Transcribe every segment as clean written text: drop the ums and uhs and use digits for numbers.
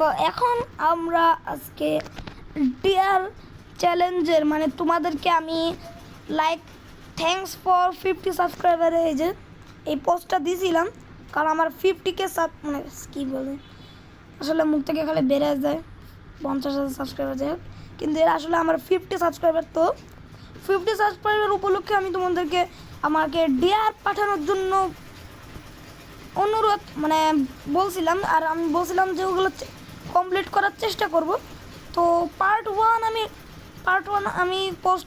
তো এখন আমরা আজকে ডিয়ার চ্যালেঞ্জের মানে তোমাদেরকে আমি লাইক থ্যাঙ্কস ফর 50 সাবস্ক্রাইবারে এই পোস্টটা দিয়েছিলাম, কারণ আমার 50K মানে কী বলে আসলে মুখ থেকে খালি বেড়ে যায় 50,000 সাবস্ক্রাইবার যাই হোক, কিন্তু এর আসলে আমার 50 সাবস্ক্রাইবার। তো 50 সাবস্ক্রাইবার উপলক্ষে আমি তোমাদেরকে আমাকে ডিয়ার পাঠানোর জন্য অনুরোধ মানে বলছিলাম, আর আমি বলছিলাম যে ওগুলো কমপ্লিট করার চেষ্টা করব। তো পার্ট ওয়ান আমি পোস্ট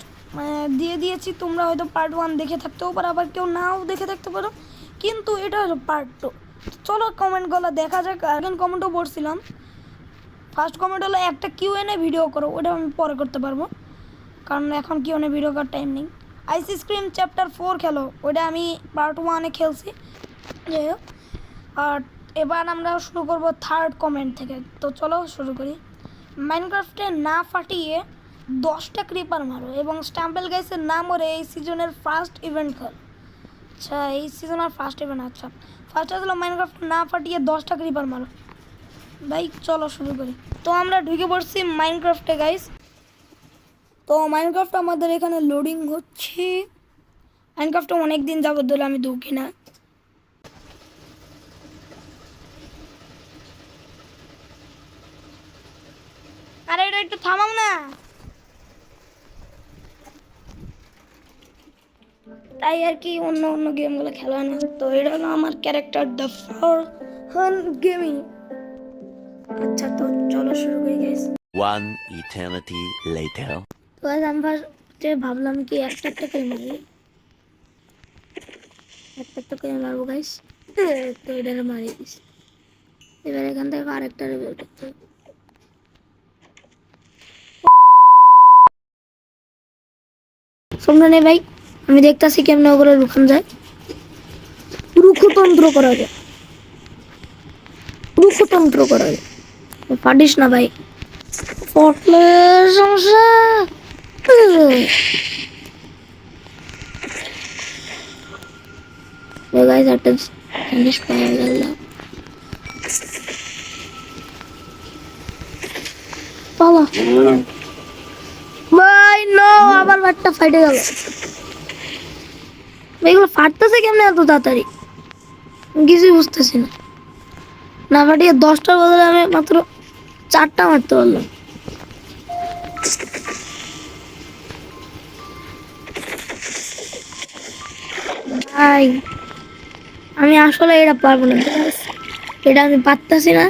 দিয়ে দিয়েছি, তোমরা হয়তো পার্ট 1 দেখে থাকতেও পারো, আবার কেউ নাও দেখে থাকতে পারো, কিন্তু এটা হলো পার্ট 2। চলো কমেন্টগুলো দেখা যাক। এখন কমেন্টও পড়ছিলাম, ফার্স্ট কমেন্ট হলো একটা Q&A ভিডিও করো, ওটা আমি পরে করতে পারবো কারণ এখন Q&A ভিডিও করার টাইম নেই। আইসক্রিম চ্যাপ্টার 4 খেলো, ওটা আমি পার্ট 1-এ খেলছি। যাই হোক, আর এবার আমরা শুরু করব থার্ড কমেন্ট থেকে। তো চলো শুরু করি। মাইনক্রাফটে না ফাটিয়ে 10টা ক্রিপার মারো এবং স্ট্যাম্পেল গাইসের না মরে এই সিজনের ফার্স্ট ইভেন্ট খেল। আচ্ছা, এই সিজনের ফার্স্ট ইভেন্ট, আচ্ছা ফার্স্ট হলো মাইনক্রাফট না ফাটিয়ে 10টা ক্রিপার মারো। ভাই চলো শুরু করি। তো আমরা ঢুকে পড়ছি মাইনক্রাফটে গাইস। তো মাইনক্রাফট আমাদের এখানে লোডিং হচ্ছে। মাইনক্রাফটে অনেক দিন যাবত ধরে আমি ঢুকি না। আরে এটা একটু থামাও না, তাই আর কি অন্য গেমগুলো খেলা না। তো এটা হলো আমার ক্যারেক্টার দ্য ফরহান গেমিং। আচ্ছা তো চলো শুরু করি গাইস। One eternity later. তো আজ আমি ফার্স্টে ভাবলাম কি একটা করে মারি, একটা করে মারবো গাইস। তো এটা মারি দিস। এবার এখান থেকে আরেকটা রিভিউ করতে হবে। শুনলে ভাই, আমি দেখতাছি কেমনে ওগুলো লুকান যায়, রুখতন্ত্র করা যায়, রুখতন্ত্র করা যায়। পারিস না ভাই, পটলে সমস্যা। গাইস একটা জিনিস পাওয়া গেল, বাবা ভাই নো, আবার বাটটা ফাটে গেল। এগুলো ফাটতেছে কেমনে এত তাড়াতাড়ি, কিছুই বুঝতেছি না। না ফাটিয়ে 10টার বদলে আমি মাত্র 4টা মারতে পারলাম। ভাই আমি আসলে এটা পারবো না, এটা আমি পারতেছি না,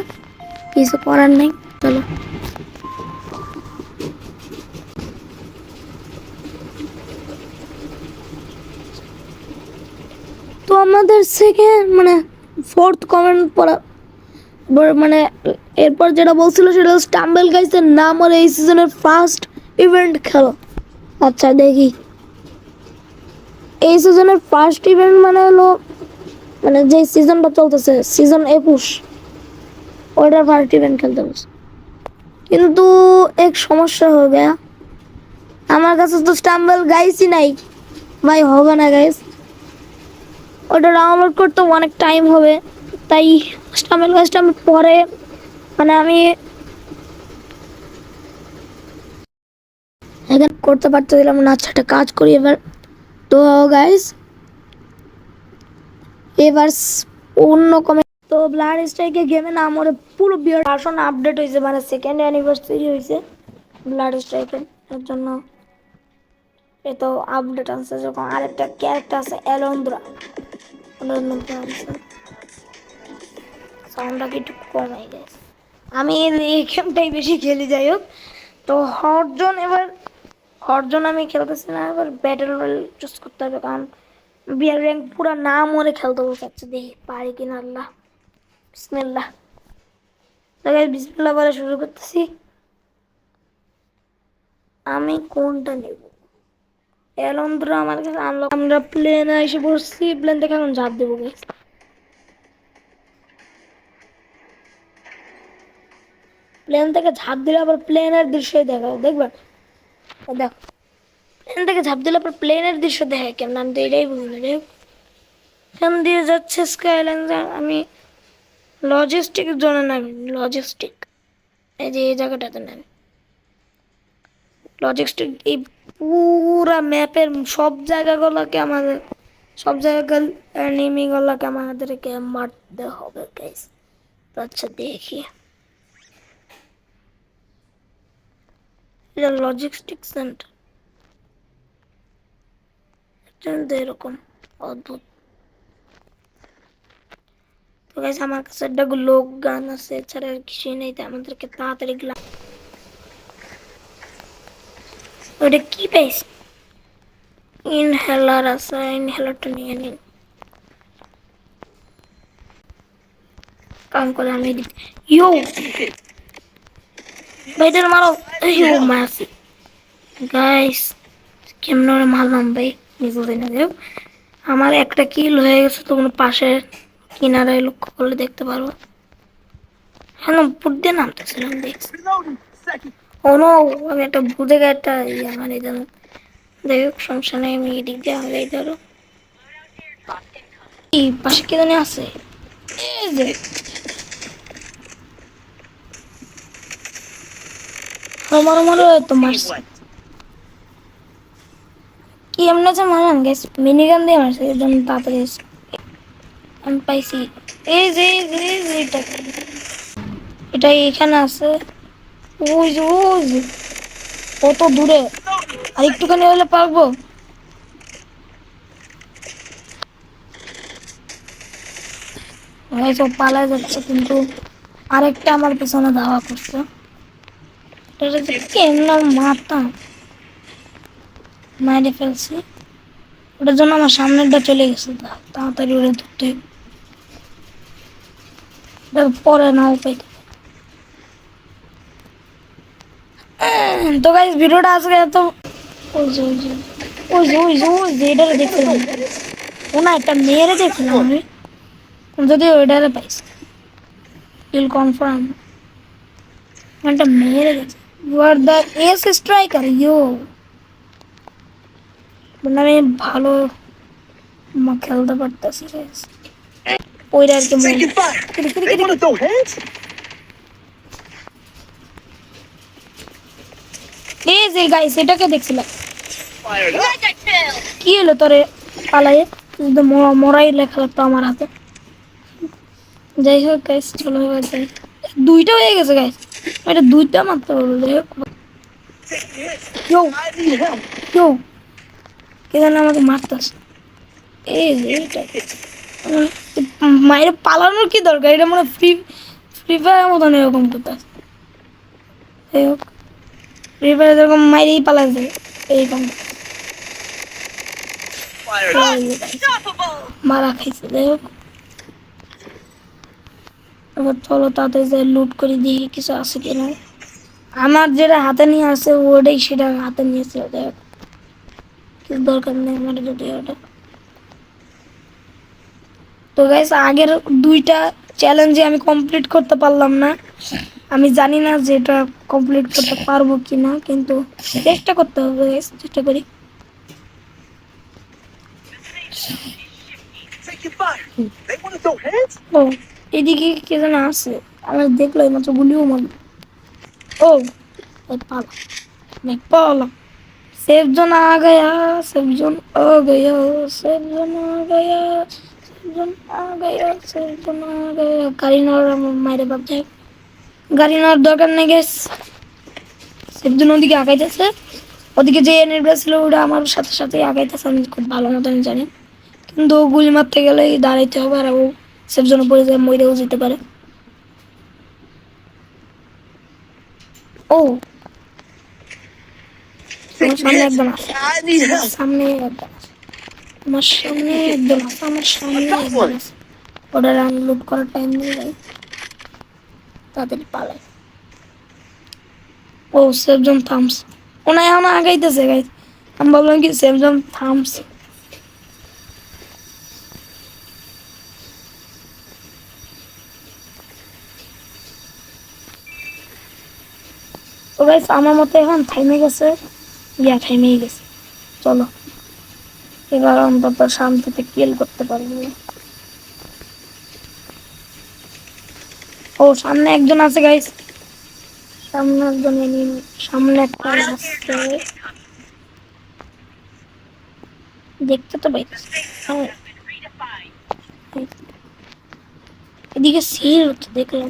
কিছু করার নেই। চলো তো আমাদের সেকেন্ড মানে ফোর্থ কমেন্ট পড়া মানে এরপর যেটা বলছিল সেটা স্টাম্বেল গাইসের নাম আর এই সিজনের ফার্স্ট ইভেন্ট খেলো। আচ্ছা দেখি, এই সিজনের ফার্স্ট ইভেন্ট মানে হলো মানে যে সিজনটা চলতেছে সিজন 21, ওইটার ফার্স্ট ইভেন্ট খেলতে বলছে। কিন্তু এক সমস্যা হয়ে গেয়া, আমার কাছে তো স্টাম্বেল গাইসই নাই ভাই, হবে না গাইস, ওটা ডাউনলোড করতে অনেক টাইম হবে, তাই স্টাম্বেল গাইসটা আমি পরে মানে আমি এখানে করতে পারতেছিলাম না। আচ্ছা একটা কাজ করি এবার। তো গাইস এবার অন্য কমেন্ট। তো ব্লাড স্ট্রাইকে গেমে না আমার পুরো বিয়ার ভার্সন আপডেট হয়েছে, মানে সেকেন্ড অ্যানিভার্সারি হয়েছে ব্লাড স্ট্রাইকের, এর জন্য এত আপডেট আছে। যখন আরেকটা ক্যারেক্টার আছে অ্যালন্দ্রা, ওটার মধ্যে আছে সাউন্ডটা কি একটু কমাই গেছে। আমি এই গেমটাই বেশি খেলি, যাই হোক। তো হরজন আমি খেলতেছি না, এবার ব্যাটেল রয়্যাল চুজ করতে হবে, কারণ বিয়ার র্যাঙ্ক পুরো না মরে খেলতে বলছে। দেখি পারি কিনা, আল্লাহ বিসমিল্লাহ। বিসমিল্লাহ বলে শুরু করতেছি। আমি কোনটা নেব? এলন্দ্রা আমার কাছে আনলো। আমরা প্লেনে এসে বসছি, প্লেন থেকে এখন ঝাঁপ দেবো। প্লেন থেকে ঝাঁপ দিলে আবার প্লেনের দৃশ্যই দেখাও, দেখবেন দেখো, প্লেন থেকে ঝাঁপ দিলে আবার প্লেনের দৃশ্য দেখে কেমন, আমি তো এটাই বুঝলি। এখান দিয়ে যাচ্ছে স্কাইল্যান্ড, আমি লজিস্টিক জোনে নামি, লজিস্টিক এই যে এই জায়গাটাতে নেন লজিস্টিক। এই পুরা ম্যাপের সব জায়গাগুলোকে এনিমিগুলোকে আমাদেরকে মারতে হবে গাইস। আচ্ছা দেখি, এটা লজিস্টিক সেন্টার এরকম অদ্ভুত। তো গাইস আমার কাছে একটা লোক গান আছে, এছাড়া আর কিছুই নেই, তাই আমাদেরকে তাড়াতাড়ি ওটা কি পাইছি? ইনহেলার আছে, ইনহেলারটা নিয়ে নিন। কাম করে আমি ইউ ভাইদের মারো। ইউ মারছি গাইস, কেমন মারলাম ভাই বুঝতে না। যাও আমার একটা কিল হয়ে গেছে, তোমরা পাশে কিনারায় লক্ষ্য করলে দেখতে পারবো। হ্যাঁ বুট দিয়ে নামতেছিলাম দেখছি। ও নো, আমি একটা বুঝে গেছে একটা আমার এই জন্য। যাই হোক সমস্যা নেই, আমি এদিক দিয়ে আগে ধরো। এই পাশে কে জানি আছে, এই যে আমার মনে হয় তো মারছে। কি এমন আছে মারান গেছ, মিনি গান দিয়ে মারছে, এর জন্য তাড়াতাড়ি আমি পাইছি। এই যে এটা এটা এখানে আছে, ওই যে কত দূরে, আর একটুখানি হলে পারবো। সব পালা যাচ্ছে, কিন্তু আরেকটা আমার পেছনে ধাওয়া করছে। এটা যে কেমন মারতা মারে ফেলছি, ওটার জন্য আমার সামনেরটা চলে গেছে। তাড়াতাড়ি ওটা ধরতে পরে নাও পাইতে। তো গাইস ভিডিওটা আজকে এত, ওই যে এটারে দেখছিলাম, ও না একটা মেয়েরে দেখছিলাম আমি, যদি ওইটারে পাইছি ফিল কনফার্ম একটা মেয়েরে দেখছি। You are the ace striker you, মানে আমি ভালো খেলতে পারতেছি গাইস। ওইটা আর কি এই যে গাইস এটাকে দেখছিলাম। কি হলো তোরে পালাইয়ে, যদি মরাই লেখা লাগতো আমার হাতে। যাই হোক গাইস চলো এবার যাই। দুইটা হয়ে গেছে গাইস, এটা দুইটা মারতে পারবো। যাই হোক কেউ কে জানে আমাকে মারতেছে। এই যে এইটা মায়ের পালানোর কি দরকার, এটা মনে ফ্রি ফ্রি ফায়ার মতন এরকম করতেছে। যাই হোক ফ্রি ফায়ার যেরকম মাইরেই পালা যায় এইরকম মারা খাইছে। যাই হোক এবার চলো তাড়াতাড়ি যাই লুট করে দিয়ে কিছু আছে কিনা। আমার যেটা হাতে নিয়ে আসে ওটাই সেটা হাতে নিয়েছে। যাই হোক কিছু দরকার নেই আমার যদি ওটা। তো গাইস আগের দুইটা চ্যালেঞ্জে আমি কমপ্লিট করতে পারলাম না। আমি জানি না যে এটা কমপ্লিট করতে পারবো কি না, কিন্তু চেষ্টা করতে হবে গাইস, চেষ্টা করি। ও এদিকে কে যেন আছে, আমার দেখলো মাত্র গুলিও মারল। ও पाला मैं पाला सेफ जोन आ गया, सेफ जोन आ गया, सेफ जोन आ गया, सेफ जोन आ गया, सेफ जोन आ गया। गाड़ी नौर मारे बाप जाए, গাড়ি নেওয়ার দরকার নেই গ্যাস। সেফ জোন ওদিকে আগাইতেছে, ওদিকে যে এনিমিটা ছিল ওটা আমার সাথে সাথে আগাইতেছে, আমি খুব ভালো মতন জানি। কিন্তু গুলি মারতে গেলে দাঁড়াইতে হবে, আর ও সেফ জোনে পড়ে যায়, মরেও যেতে পারে। ও আমার সামনে একদম আছে, সামনে একদম আছে, আমার সামনে একদম আছে, আমার সামনে একদম আছে। ওটা আনলোড করার টাইম নিয়ে যায়, তাড়াতাড়ি পালাই। ও সেফ জোন থামস, ওনা এখন আগাইতেছে গাইস। আমি ভাবলাম কি সেফ জোন থামস। তো গাইস আমার মতে এখন থাইমে গেছে, ইয়া থাইমেই গেছে। চলো এবার অন্তত শান্তিতে কিল করতে পারবো। ও সামনে একজন আছে গাইস, সামনে একজন enemy, সামনে একটা আসছে, দেখতে তো পাইতেছি। হ্যাঁ, এদিকে সিল হচ্ছে দেখলাম।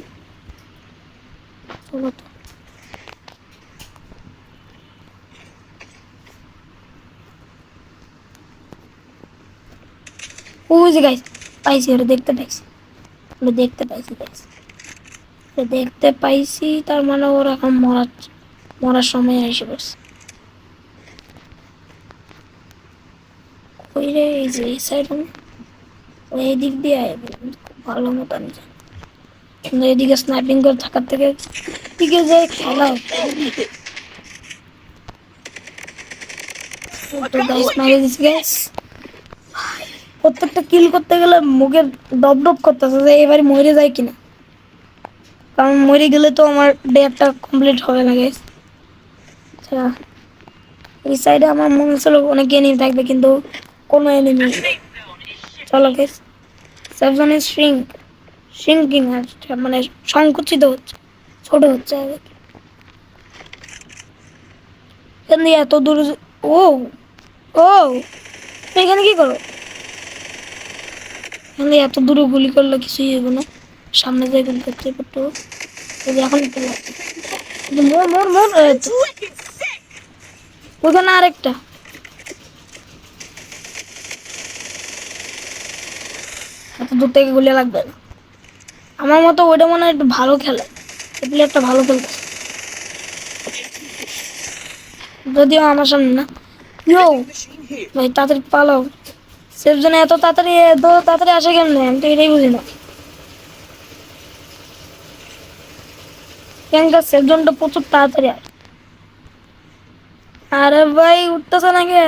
চলো তো। ওই যে গাইস, পাইছি, ওটা দেখতে পাইছি, ওটা দেখতে পাইছি গাইস, ওটা দেখতে পাইছি। তার মানে ওর এখন মরার সময় এসে পড়ছে। ওই রে, এই যে এই সাইড, ওই দিক দিয়ে আইবে, খুব ভালো মতো আমি জানি। কিন্তু এদিকে স্নাইপিং করে থাকার থেকে দিকে যে খেলা তো গাইস মারি দিছি গাইস। প্রত্যেকটা কিল করতে গেলে মুখে ডব ডব করতেছে যে এবারে মরে যায় কিনা, কারণ মরে গেলে তো আমার ডেটটা কমপ্লিট হবে না গাইস। আচ্ছা, এই সাইডে আমার মনে হচ্ছিল অনেক এনিমি থাকবে, কিন্তু কোনো এনিমি। চলো গাইস, সেভজন ইজ শ্রিঙ্কিং, মানে সংকুচিত হচ্ছে, ছোট হচ্ছে আর কি। এখান দিয়ে এত দূর ও ও তুমি এখানে কি করো? এখান দিয়ে এত দূরে গুলি করলে কিছুই হবে না, সামনে যাই গুলি করতে পারতো। এখন একটু লাগবে। মোর মোর মোর ওখানে আরেকটা। এত দূর থেকে গুলি লাগবে না আমার মতো। ওইটা মনে হয় একটু ভালো খেলে, এই প্লেয়ারটা ভালো খেলতে, যদিও আমার সামনে না। ইয়ো ভাই, তাড়াতাড়ি পালাও। সেফ জোনে এত তাড়াতাড়ি আসে কেমনে, আমি তো এটাই বুঝি না। কেনকার সেফ জোনটা প্রচুর তাড়াতাড়ি আসে। আরে ভাই উঠতেছে না কে?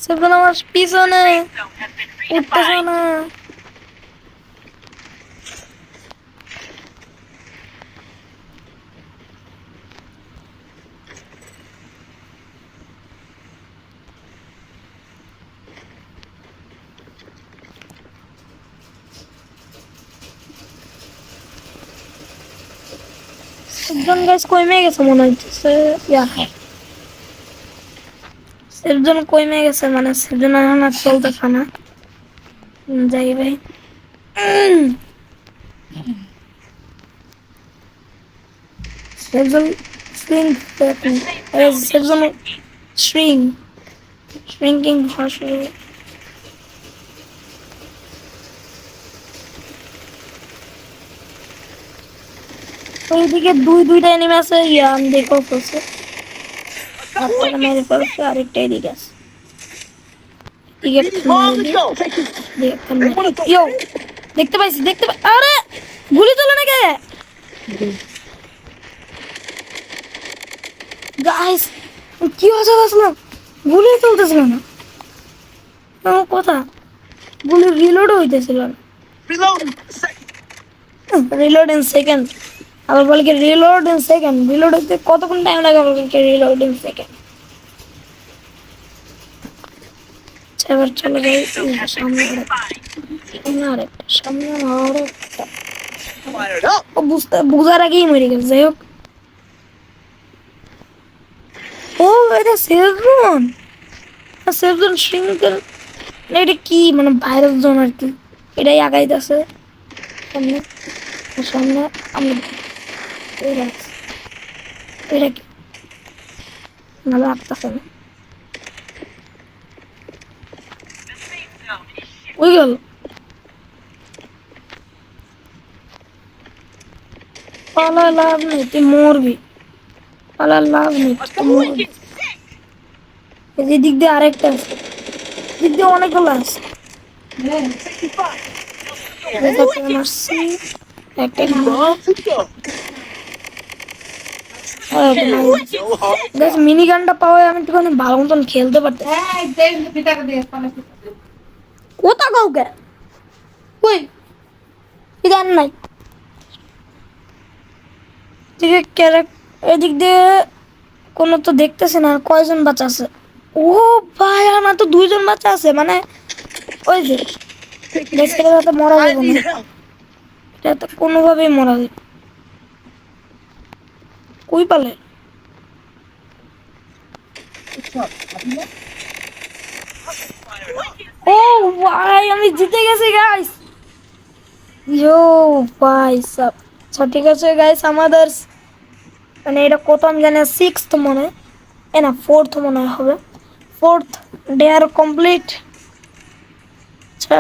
সেফ জোন আমার পিছনে, উঠতেছে না। সেফ জোন গাইস কমে গেছে মনে হচ্ছে। ইয়া সেফ জোন কমে গেছে, মানে সেফ জোন এখন আর চলতেছে না। যাই ভাই, safe zone shrink, safe zone shrinking version. ওইদিকে দুইটা এনিমি আছে, ইয়ান দেখো ফেলছে, একটা মেরে ফেলছে, আরেকটা এদিকে আছে। ইয়ো দেখতে পাইছি, আরে গুলি চলে না কে গাইস? কি হচ্ছে আসলাম, গুলি চলতেছিল না আমার কথা, গুলি রিলোড হইতেছিল না। রিলোড ইন সেকেন্ড, আবার বলে কি রিলোড ইন সেকেন্ড, রিলোড হইতে কতক্ষণ টাইম লাগে বলে কি রিলোড ইন সেকেন্ড। এবার চলে যাই সামনে আরেকটা। ও বুঝার আগেই মরে গেছে। যাই হোক, ও এটা সেভজন শ্রিঙ্কেল, এটা কি মানে ভাইরাস জোন আর কি, এটাই আগাইতেছে সামনে সামনে। আমি এটা কি ভালো লাগতেছে না, ওই গেল। পালা লাভ নেই, তুই মরবি, পালা লাভ নেই, তুই মরবি। এদিক দিয়ে আরেকটা আছে, দিক দিয়ে অনেকগুলো আছে। মারছি একটা, মিনি গানটা পাওয়া আমি একটুখানি ভালো মতন খেলতে পারতাম। কোথা কাউকে কই কি গান নাই দিকে এদিক দিয়ে কোনো তো দেখতেছি না। কয়জন বাচ্চা আছে? ও ভাই, আমার তো দুইজন বাচ্চা আছে, মানে ওই যে দেখতে তো মরা যাবে না, এটা তো কোনোভাবেই মরা যাবে। কই পালে? ও ভাই আমি জিতে গেছি গাইস। ইয়ো ভাই সব। আচ্ছা ঠিক আছে গাইস, আমাদের মানে এটা কত আমি জানি, সিক্সথ মনে হয়, এ না ফোর্থ মনে হয় হবে, ফোর্থ ডেয়ার কমপ্লিট। আচ্ছা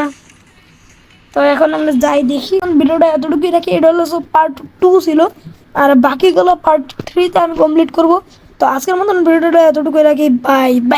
তো এখন আমরা যাই দেখি। ভিডিওটা এতটুকুই রাখি, এটা হলো সব পার্ট 2 ছিল, আর বাকিগুলো পার্ট 3 তে আমি কমপ্লিট করব। তো আজকের মতন ভিডিওটা এতটুকুই রাখি, বাই বাই।